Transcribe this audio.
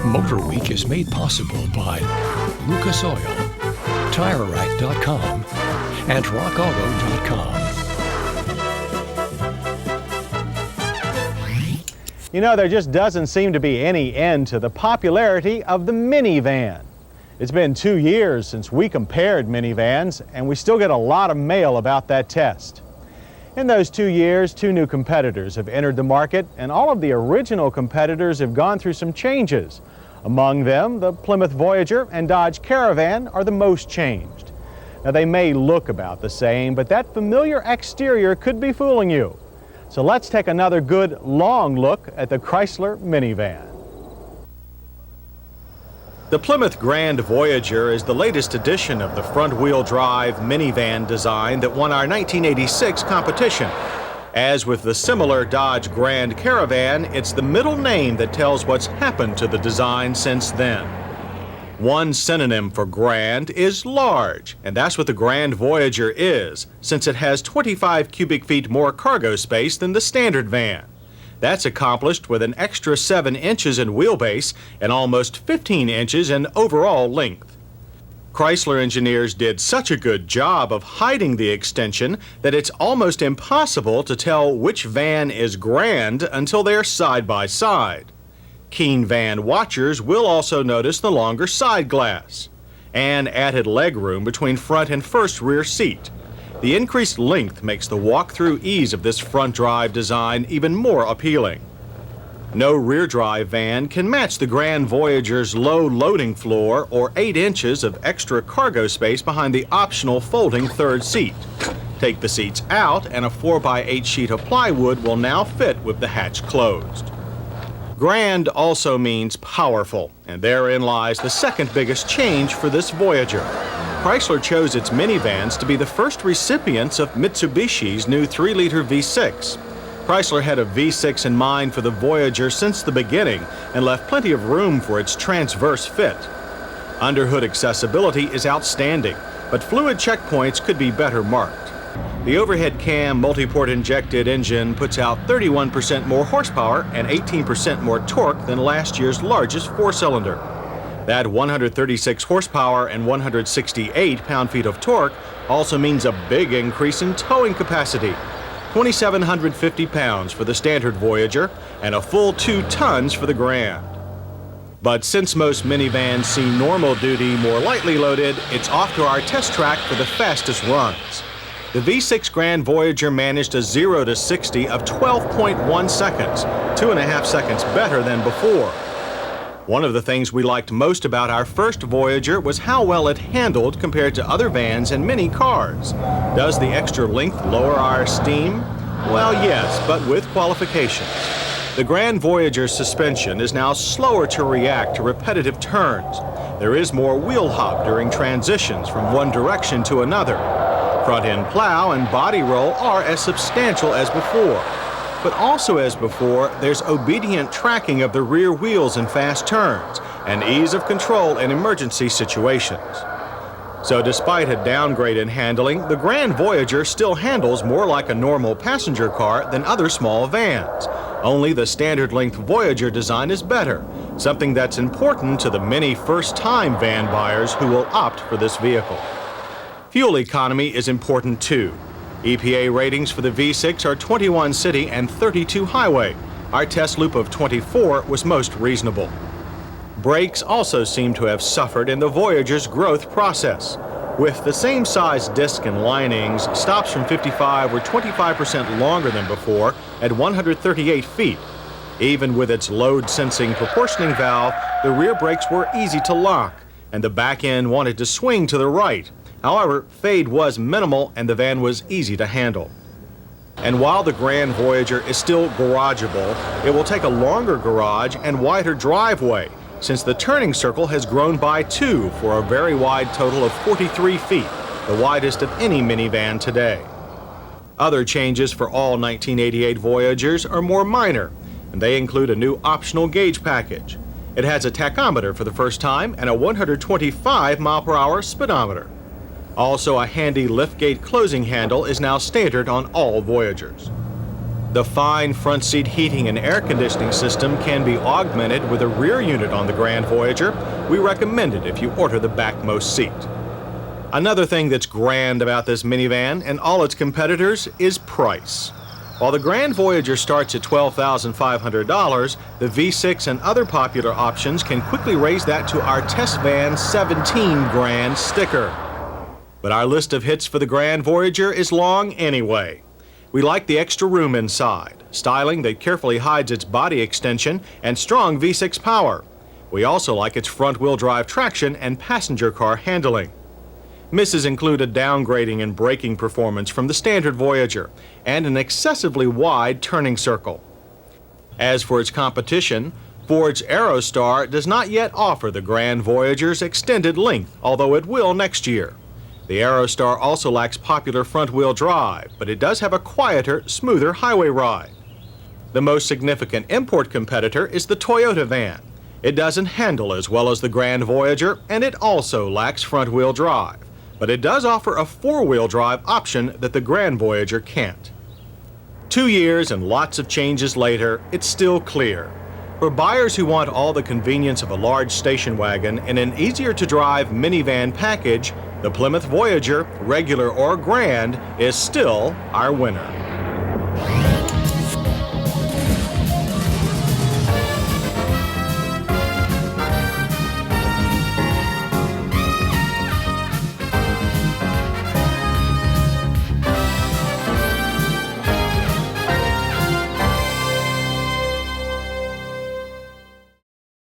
MotorWeek is made possible by Lucas Oil, TireRack.com, and RockAuto.com. You know, there just doesn't seem to be any end to the popularity of the minivan. It's been 2 years since we compared minivans, and we still get a lot of mail about that test. In those 2 years, 2 new competitors have entered the market, and all of the original competitors have gone through some changes. Among them, the Plymouth Voyager and Dodge Caravan are the most changed. Now, they may look about the same, but that familiar exterior could be fooling you. So let's take another good long look at the Chrysler minivan. The Plymouth Grand Voyager is the latest edition of the front-wheel drive minivan design that won our 1986 competition. As with the similar Dodge Grand Caravan, it's the middle name that tells what's happened to the design since then. One synonym for grand is large, and that's what the Grand Voyager is, since it has 25 cubic feet more cargo space than the standard van. That's accomplished with an extra 7 inches in wheelbase and almost 15 inches in overall length. Chrysler engineers did such a good job of hiding the extension that it's almost impossible to tell which van is grand until they're side by side. Keen van watchers will also notice the longer side glass and added legroom between front and first rear seat. The increased length makes the walk-through ease of this front drive design even more appealing. No rear drive van can match the Grand Voyager's low loading floor or 8 inches of extra cargo space behind the optional folding third seat. Take the seats out and a 4x8 sheet of plywood will now fit with the hatch closed. Grand also means powerful, and therein lies the second biggest change for this Voyager. Chrysler chose its minivans to be the first recipients of Mitsubishi's new 3-liter V6. Chrysler had a V6 in mind for the Voyager since the beginning and left plenty of room for its transverse fit. Underhood accessibility is outstanding, but fluid checkpoints could be better marked. The overhead cam multi-port injected engine puts out 31% more horsepower and 18% more torque than last year's largest 4-cylinder. That 136 horsepower and 168 pound-feet of torque also means a big increase in towing capacity. 2,750 pounds for the standard Voyager and a full 2 tons for the Grand. But since most minivans see normal duty more lightly loaded, it's off to our test track for the fastest runs. The V6 Grand Voyager managed a 0 to 60 of 12.1 seconds, 2.5 seconds better than before. One of the things we liked most about our first Voyager was how well it handled compared to other vans and mini cars. Does the extra length lower our esteem? Well, yes, but with qualifications. The Grand Voyager's suspension is now slower to react to repetitive turns. There is more wheel hop during transitions from one direction to another. Front-end plow and body roll are as substantial as before. But also as before, there's obedient tracking of the rear wheels in fast turns and ease of control in emergency situations. So despite a downgrade in handling, the Grand Voyager still handles more like a normal passenger car than other small vans. Only the standard length Voyager design is better, something that's important to the many first-time van buyers who will opt for this vehicle. Fuel economy is important too. EPA ratings for the V6 are 21 city and 32 highway. Our test loop of 24 was most reasonable. Brakes also seem to have suffered in the Voyager's growth process. With the same size disc and linings, stops from 55 were 25% longer than before at 138 feet. Even with its load-sensing proportioning valve, the rear brakes were easy to lock, and the back end wanted to swing to the right. However, fade was minimal and the van was easy to handle. And while the Grand Voyager is still garageable, it will take a longer garage and wider driveway, since the turning circle has grown by 2 for a very wide total of 43 feet, the widest of any minivan today. Other changes for all 1988 Voyagers are more minor, and they include a new optional gauge package. It has a tachometer for the first time and a 125 mile/hour speedometer. Also, a handy liftgate closing handle is now standard on all Voyagers. The fine front seat heating and air conditioning system can be augmented with a rear unit on the Grand Voyager. We recommend it if you order the backmost seat. Another thing that's grand about this minivan and all its competitors is price. While the Grand Voyager starts at $12,500, the V6 and other popular options can quickly raise that to our test van 17 grand sticker. But our list of hits for the Grand Voyager is long anyway. We like the extra room inside, styling that carefully hides its body extension, and strong V6 power. We also like its front-wheel drive traction and passenger car handling. Misses include a downgrading in braking performance from the standard Voyager and an excessively wide turning circle. As for its competition, Ford's Aerostar does not yet offer the Grand Voyager's extended length, although it will next year. The Aerostar also lacks popular front-wheel drive, but it does have a quieter, smoother highway ride. The most significant import competitor is the Toyota van. It doesn't handle as well as the Grand Voyager, and it also lacks front-wheel drive. But it does offer a four-wheel drive option that the Grand Voyager can't. 2 years and lots of changes later, it's still clear. For buyers who want all the convenience of a large station wagon and an easier-to-drive minivan package, the Plymouth Voyager, regular or grand, is still our winner.